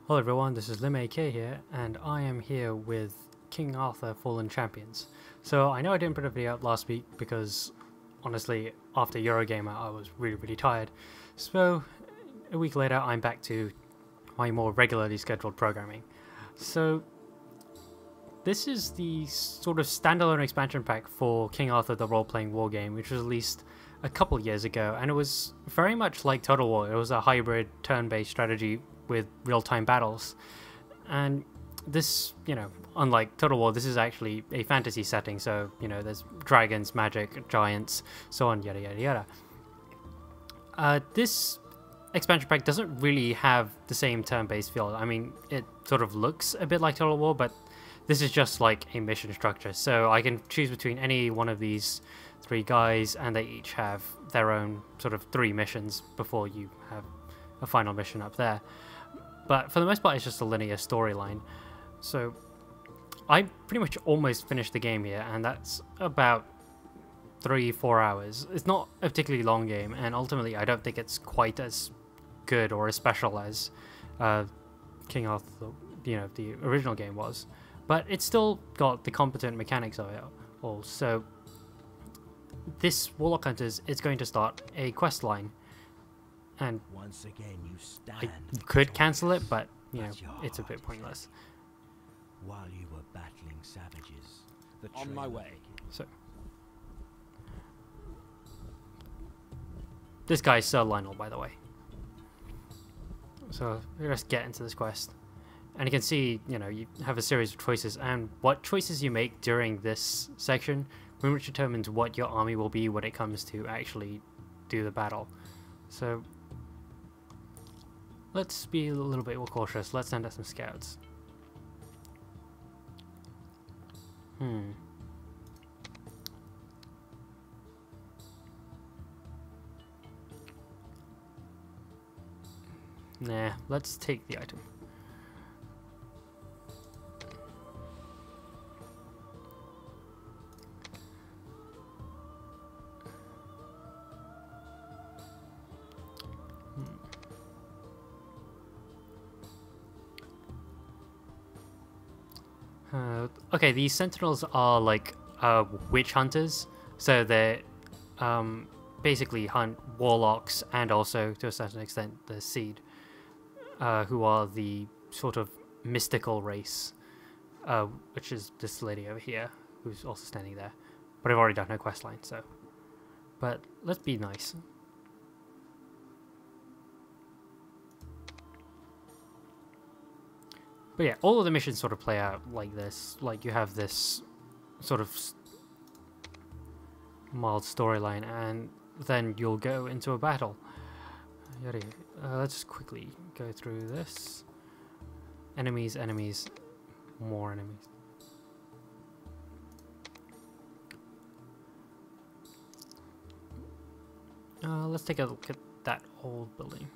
Hello everyone, this is Lim AK here, and I am here with King Arthur Fallen Champions. So I know I didn't put a video up last week because, honestly, after Eurogame I was really tired. So a week later I'm back to my more regularly scheduled programming. So this is the sort of standalone expansion pack for King Arthur the Role-Playing Wargame, which was released a couple years ago, and it was very much like Total War. It was a hybrid turn-based strategy with real-time battles. And this, unlike Total War, this is actually a fantasy setting, so, there's dragons, magic, giants, so on, yada yada yada. This expansion pack doesn't really have the same turn-based feel. I mean, it sort of looks a bit like Total War, but this is just like a mission structure. So I can choose between any one of these three guys, and they each have their own sort of 3 missions before you have a final mission up there. But for the most part, it's just a linear storyline. So I pretty much almost finished the game here, and that's about 3-4 hours. It's not a particularly long game, and ultimately I don't think it's quite as good or as special as King Arthur, the original game was. But it's still got the competent mechanics of it all. So this Warlock Hunters is going to start a quest line, and once again you stand. I could cancel it, but it's a bit pointless. While you were battling savages, On my way. So this guy's Sir Lionel, by the way. So let's get into this quest. And you can see, you have a series of choices, and what choices you make during this section pretty much determines what your army will be when it comes to actually do the battle. So let's be a little bit more cautious. Let's send out some scouts. Nah, let's take the item. Okay, these sentinels are like witch hunters, so they basically hunt warlocks and also, to a certain extent, the seed, who are the sort of mystical race, which is this lady over here, who's also standing there. But I've already done her quest line, so. But let's be nice. But yeah, all of the missions sort of play out like this. Like, you have this sort of mild storyline, and then you'll go into a battle. Let's just quickly go through this. Enemies, enemies, more enemies. Let's take a look at that old building.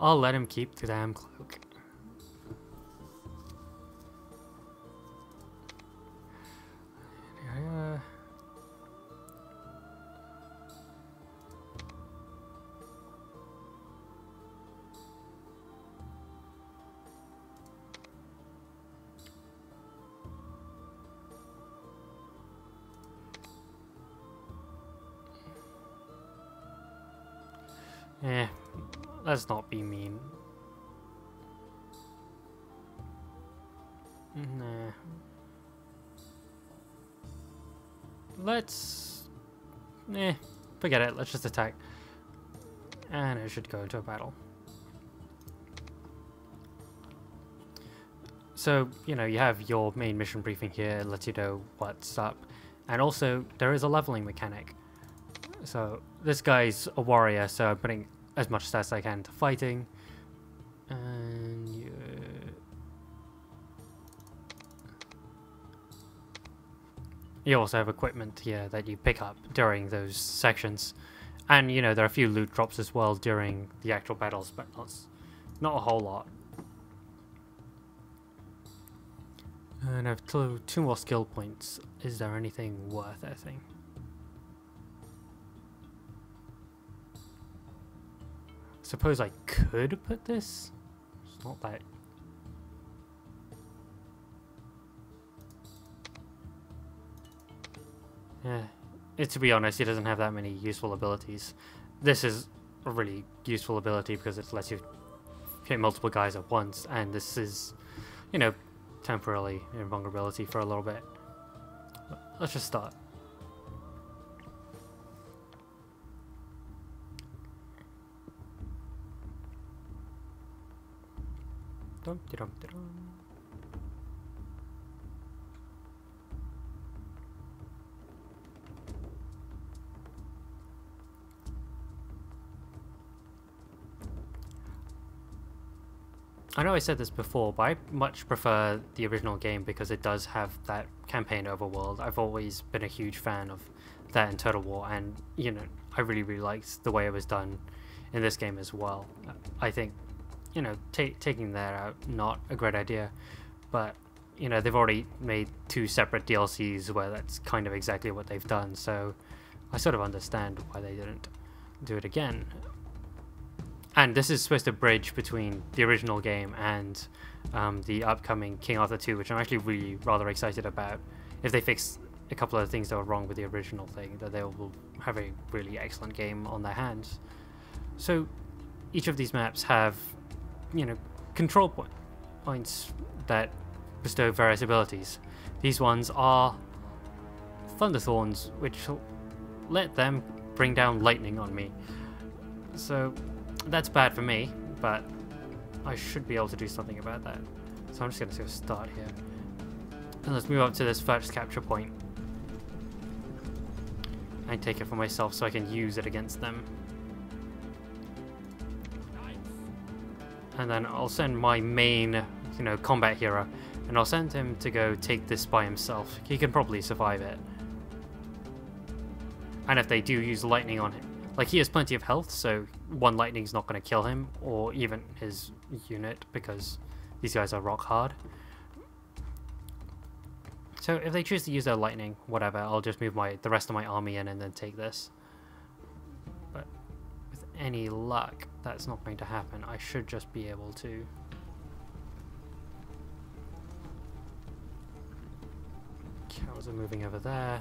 I'll let him keep the damn cloak. Let's not be mean. Nah. Forget it. Let's just attack. And it should go into a battle. So, you have your main mission briefing here. It lets you know what's up. And also, there is a leveling mechanic. So, this guy's a warrior, so I'm putting as much stats as I can to fighting. And you also have equipment here that you pick up during those sections. And, you know, there are a few loot drops as well during the actual battles, but not a whole lot. And I have two more skill points. Is there anything worth anything? Suppose I could put this? It's not that... Yeah, to be honest, he doesn't have that many useful abilities. This is a really useful ability because it lets you hit multiple guys at once, and this is, you know, temporarily invulnerability for a little bit. Let's just start. Dum, dum, dum. I know I said this before, but I much prefer the original game because it does have that campaign overworld. I've always been a huge fan of that in Total War, and, you know, I really liked the way it was done in this game as well. I think, you know, taking that out, not a great idea, but, you know, they've already made 2 separate DLCs where that's kind of exactly what they've done, so I sort of understand why they didn't do it again. And this is supposed to bridge between the original game and the upcoming King Arthur 2, which I'm actually really rather excited about. If they fix a couple of things that were wrong with the original thing, that they will have a really excellent game on their hands. So each of these maps have, you know, control points that bestow various abilities. These ones are Thunderthorns, which let them bring down lightning on me. So that's bad for me, but I should be able to do something about that. So I'm just going to start here. And let's move up to this first capture point. And take it for myself so I can use it against them. And then I'll send my main, you know, combat hero, and I'll send him to go take this by himself. He can probably survive it. And if they do use lightning on him, like, he has plenty of health, so one lightning's not going to kill him, or even his unit, because these guys are rock hard. So if they choose to use their lightning, whatever, I'll just move the rest of my army in and then take this. But with any luck, that's not going to happen. I should just be able to... Cows are moving over there.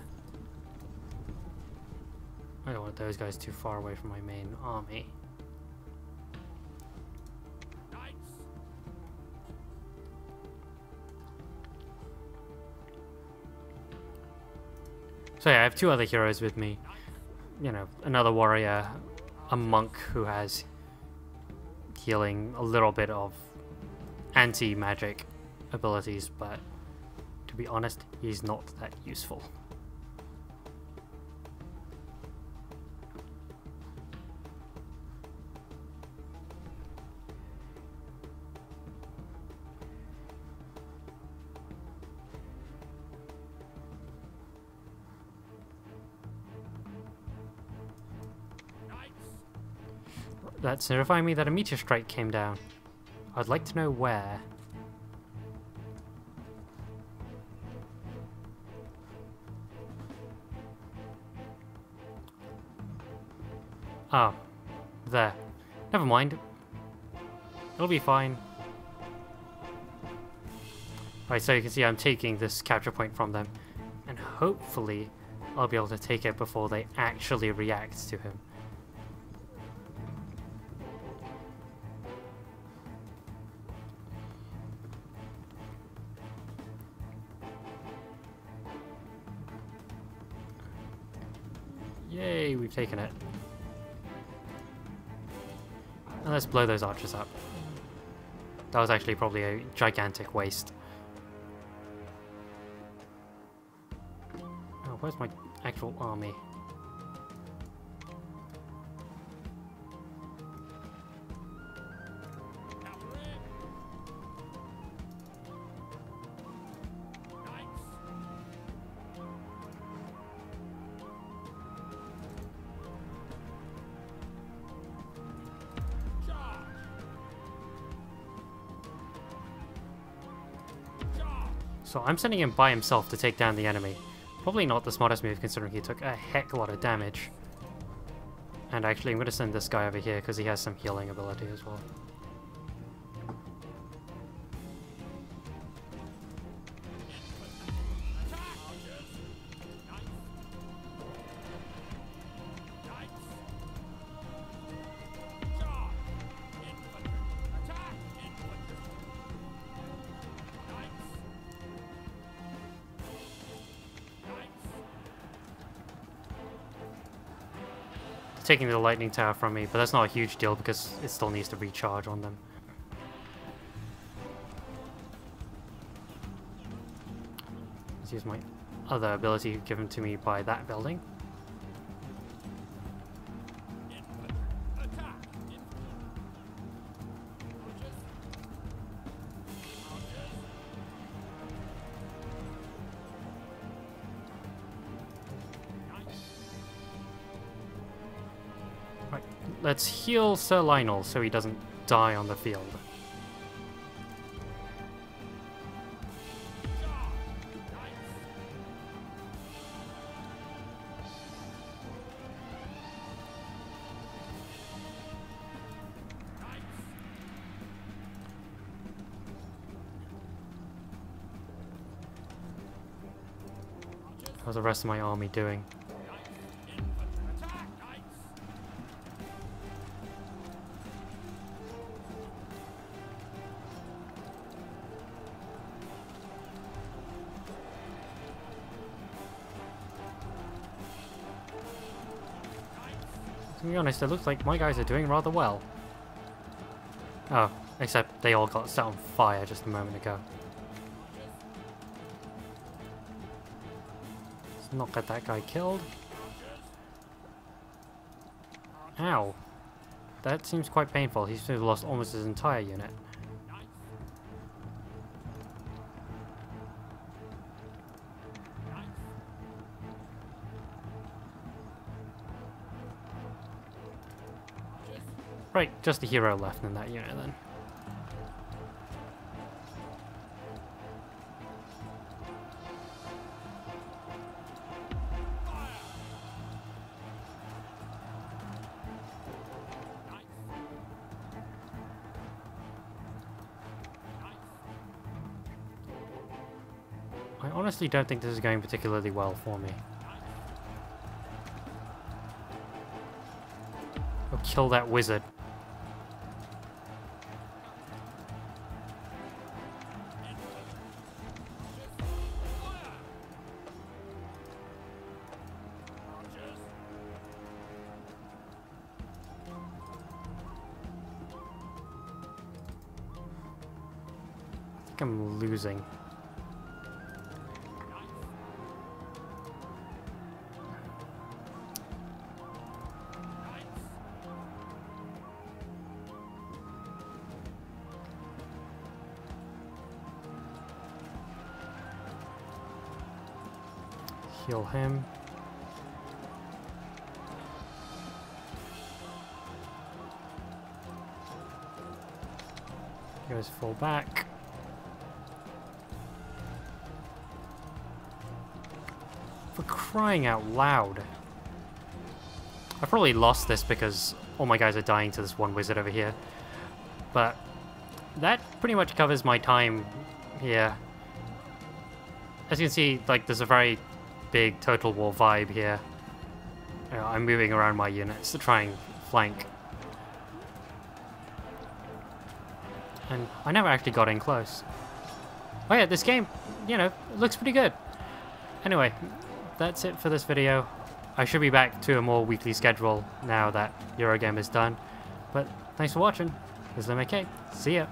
I don't want those guys too far away from my main army. So yeah, I have 2 other heroes with me. You know, another warrior, a monk who has healing, a little bit of anti-magic abilities, but to be honest, he's not that useful. That's notifying me that a meteor strike came down. I'd like to know where. Ah, there. Never mind. It'll be fine. Right, so you can see I'm taking this capture point from them, and hopefully I'll be able to take it before they actually react to him. Yay, we've taken it. And let's blow those archers up. That was actually probably a gigantic waste. Oh, where's my actual army? So I'm sending him by himself to take down the enemy. Probably not the smartest move considering he took a heck of a lot of damage. And actually I'm going to send this guy over here because he has some healing ability as well. Taking the lightning tower from me, but that's not a huge deal because it still needs to recharge on them. Let's use my other ability given to me by that building. Let's heal Sir Lionel so he doesn't die on the field. How's the rest of my army doing? To be honest, it looks like my guys are doing rather well. Oh, except they all got set on fire just a moment ago. Let's not get that guy killed. Ow. That seems quite painful. He seems to have lost almost his entire unit. Right, just a hero left in that unit then. I honestly don't think this is going particularly well for me. Go kill that wizard. I think I'm losing. Heal him. He goes full back. For crying out loud. I probably lost this because all my guys are dying to this one wizard over here. But that pretty much covers my time here. As you can see, like, there's a very big Total War vibe here. You know, I'm moving around my units to try and flank. And I never actually got in close. Oh yeah, this game, you know, looks pretty good. Anyway, that's it for this video. I should be back to a more weekly schedule now that Eurogame is done. But thanks for watching. This is MK. See ya.